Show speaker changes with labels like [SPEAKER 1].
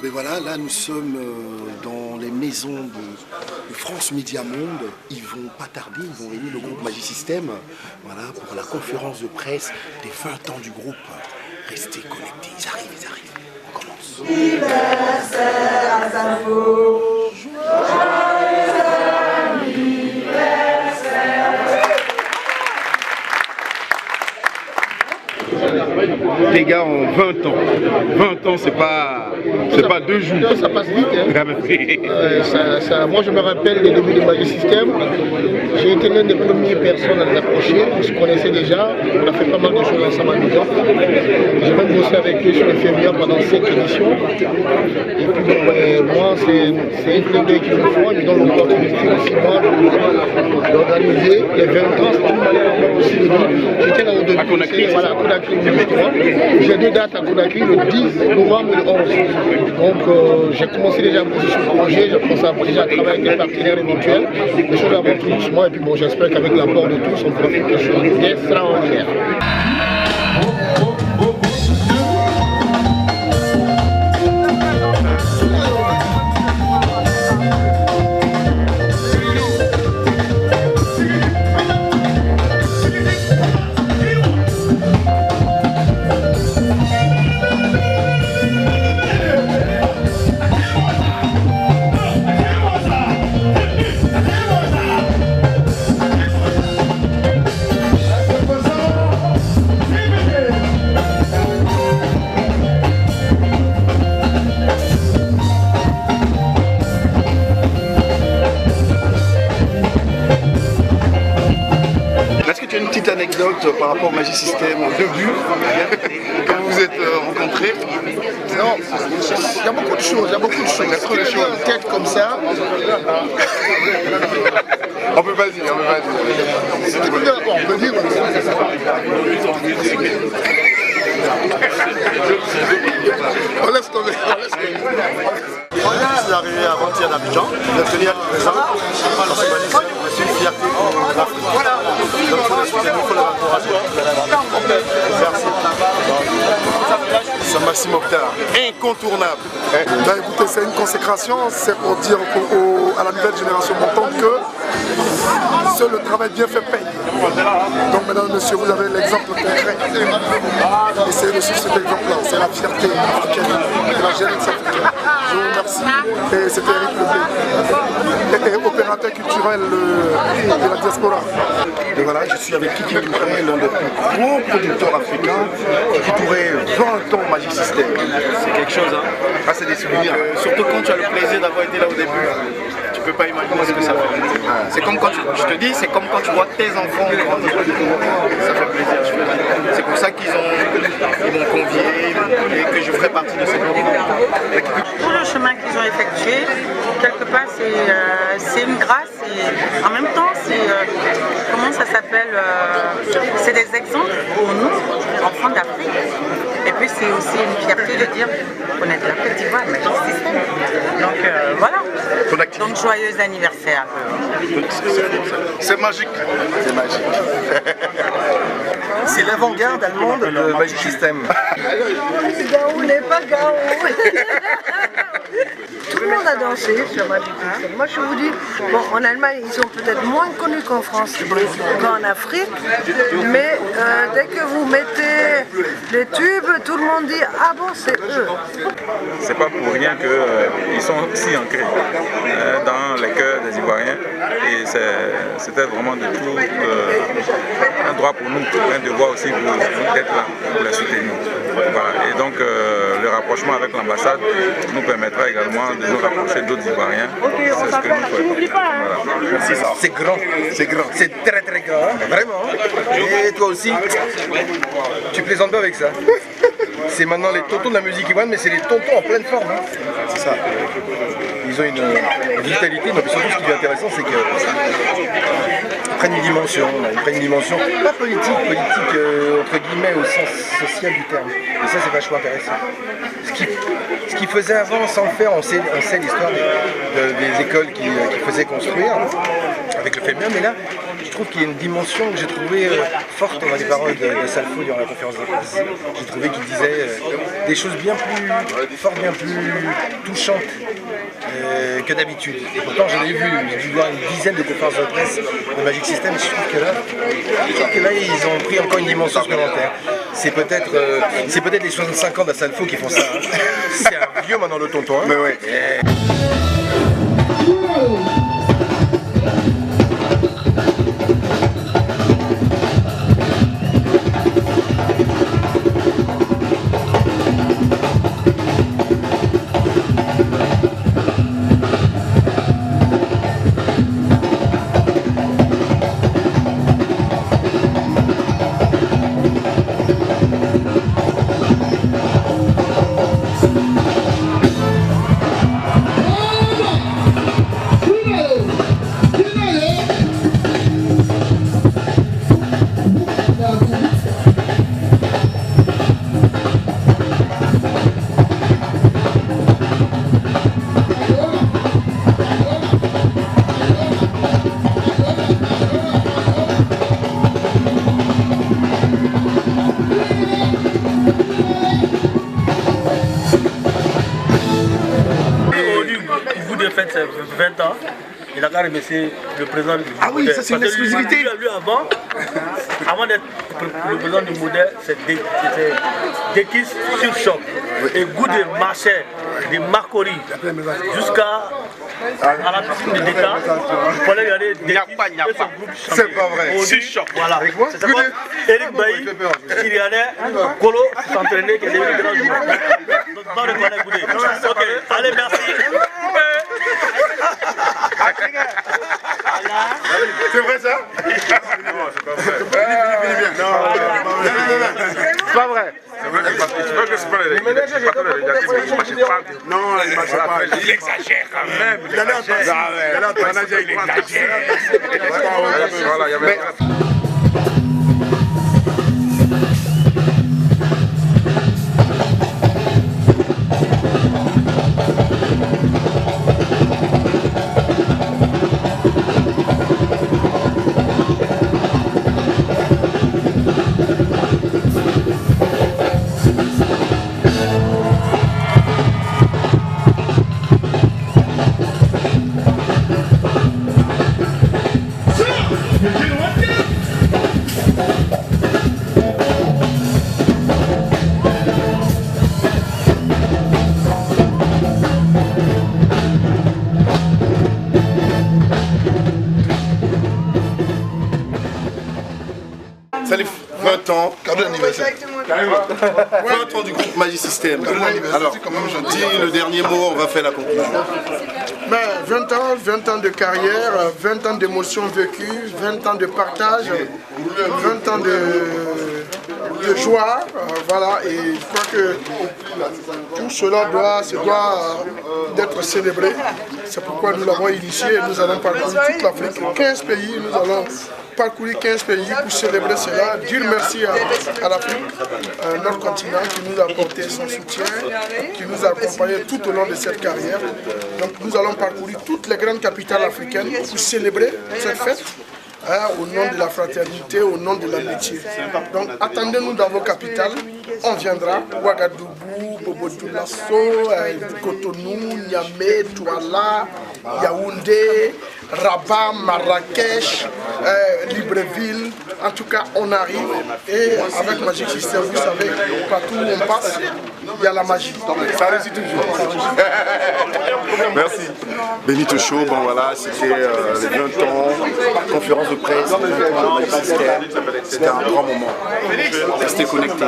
[SPEAKER 1] Mais voilà, là nous sommes dans les maisons de France Média Monde. Ils vont pas tarder, ils vont réunir le groupe Magisystème, voilà, pour la conférence de presse des 20 ans du groupe. Restez connectés, ils arrivent, on commence.
[SPEAKER 2] Anniversaire à vous.
[SPEAKER 3] Les gars ont 20 ans. 20 ans, c'est pas 2 jours.
[SPEAKER 4] Ça passe vite. Hein. Moi, je me rappelle des débuts de Magisystème. J'ai été l'une des premières personnes à les approcher. On se connaissait déjà. On a fait pas mal de choses ensemble à New-York. J'ai même bossé avec eux sur les FEMIA pendant 5 éditions. Et puis, moi, c'est une clin d'œil qu'ils me font. Ils me donnent l'opportunité aussi, moi, d'organiser les 20 ans. C'est une manière aussi de dire. J'étais là au début.
[SPEAKER 3] À Conakry,
[SPEAKER 4] voilà, à Conakry. J'ai 2 dates à Conakry, le 10 novembre et le 11. Donc j'ai commencé déjà à bosser sur le projet, j'ai commencé déjà à travailler avec des partenaires éventuels. Les choses avancent tout doucement et puis bon, j'espère qu'avec l'apport de tous, on pourra faire quelque chose d'extraordinaire.
[SPEAKER 1] Anecdote par rapport au Magisystème au début, quand vous vous êtes rencontrés?
[SPEAKER 4] Non, il y a beaucoup de choses, Il y a trop de choses en tête comme ça.
[SPEAKER 3] On peut pas dire,
[SPEAKER 4] On peut dire. On laisse tomber.
[SPEAKER 5] Je suis arrivé avant-hier d'Abidjan, de venir être présent. C'est une fierté pour l'Afrique. Donc il faut le soutenir, il faut l'encourager. Merci.
[SPEAKER 1] C'est Maxime Octard, incontournable. Ben, écoutez, c'est une consécration, c'est pour dire à la nouvelle génération montante que seul le travail bien fait paye. Donc mesdames et messieurs, vous avez l'exemple concret. Essayez de suivre cet exemple-là, c'est la fierté africaine de la jeunesse africaine. Je vous remercie. Et c'était Eric Leblé, et opérateur culturel de la diaspora. Et voilà, je suis avec Kiki Touré, l'un des plus grands producteurs africains. Kiki Touré, 20 ans Magisystème.
[SPEAKER 5] C'est quelque chose, hein.
[SPEAKER 1] Ah, c'est des souvenirs.
[SPEAKER 5] Surtout quand tu as le plaisir d'avoir été là au début. Tu peux pas imaginer ce que ça fait. C'est comme quand je te dis, c'est comme quand tu vois tes enfants grandir. Ça fait plaisir. C'est pour ça qu'ils m'ont convié et que je ferai partie de cette groupe.
[SPEAKER 6] Tout le chemin qu'ils ont effectué, quelque part c'est une grâce et en même temps c'est, comment ça s'appelle, c'est des exemples pour nous, enfants d'Afrique. Et puis c'est aussi une fierté de dire qu'on est de la Côte d'Ivoire, Magisystème. Donc voilà. Donc joyeux anniversaire.
[SPEAKER 1] C'est magique. C'est magique.
[SPEAKER 5] C'est l'avant-garde allemande de Magisystème.
[SPEAKER 2] Gaou n'est pas Gaou. Tout le monde a dansé sur Magisystème. Moi je vous dis, bon, en Allemagne ils sont peut-être moins connus qu'en France qu'en Afrique, mais dès que vous mettez les tubes, tout le monde dit ah bon c'est eux.
[SPEAKER 7] C'est pas pour rien qu'ils sont si ancrés dans les cœurs des Ivoiriens et c'était vraiment de tout un droit pour nous, un devoir aussi d'être là pour les soutenir. Voilà. Et donc le rapprochement avec l'ambassade nous permettra également de nous rapprocher d'autres Ivoiriens. C'est ce que nous souhaitons. Voilà.
[SPEAKER 5] C'est grand, c'est très très grand, vraiment. Et toi aussi, tu plaisantes pas avec ça. C'est maintenant les tontons de la musique ivoirienne, mais c'est les tontons en pleine forme. Hein. C'est ça. Ils ont une vitalité, mais surtout ce qui est intéressant, c'est qu'ils prennent une dimension, pas politique, entre guillemets au sens social du terme. Et ça c'est vachement intéressant. Ce qu'ils faisaient avant sans le faire, on sait l'histoire des écoles qui faisaient construire avec le FEMIA, mais là trouve qu'il y a une dimension que j'ai trouvée forte dans les paroles de Salfo durant la conférence de presse. J'ai trouvé qu'il disait des choses bien plus fortes, bien plus touchantes que d'habitude. Et pourtant j'en ai vu, j'ai dû voir une dizaine de conférences de presse de Magic System, et je trouve que là ils ont pris encore une dimension supplémentaire. C'est peut-être les 65 ans d'Assalfo qui font ça. Hein. C'est un vieux maintenant le tonton. Hein.
[SPEAKER 3] Mais ouais.
[SPEAKER 8] fait 20 ans, il a qu'à remercier le président du modèle.
[SPEAKER 3] Ah oui, ça c'est une exclusivité.
[SPEAKER 8] Lui avant d'être le président du modèle, c'était Dekis sur Shop. Et goût de marché, de Marcori, jusqu'à la piscine de Deka, il fallait regarder Dekis et son groupe.
[SPEAKER 3] C'est pas vrai.
[SPEAKER 8] Sur Shop. Voilà. C'est ça. Eric Bailly, qui regardait Kolo s'entraîner, qui est devenu grand joueur. Donc, dans le connaît goûter. Ok, allez, merci.
[SPEAKER 3] C'est vrai ça? C'est pas vrai. Non, il marche pas. Il exagère quand même. Il exagère. Salif, 20 ans. Cadeau d'anniversaire. 20 ans du groupe Magic System. Alors, comme je dis, le dernier mot, on va faire la conclusion.
[SPEAKER 1] Ben, 20 ans de carrière, 20 ans d'émotions vécues, 20 ans de partage, 20 ans de joie, voilà, et je crois que tout cela doit d'être célébré. C'est pourquoi nous l'avons initié et nous allons parcourir toute l'Afrique, 15 pays, nous allons parcourir 15 pays pour célébrer cela, dire merci à l'Afrique, notre continent qui nous a apporté son soutien, qui nous a accompagnés tout au long de cette carrière. Donc nous allons parcourir toutes les grandes capitales africaines pour célébrer cette fête. Au nom de la fraternité, au nom de l'amitié. Donc attendez-nous dans vos capitales, on viendra, Ouagadougou, Bobo-Dioulasso, Cotonou, Niamey, Douala, Yaoundé, Rabat, Marrakech, Libreville, en tout cas on arrive et avec Magic System, vous savez, partout où on passe, il y a la magie.
[SPEAKER 3] Ça réussit toujours. Merci. Benito Show, bon voilà, c'était les 20 ans, conférence de presse, c'était un grand moment. Restez connectés.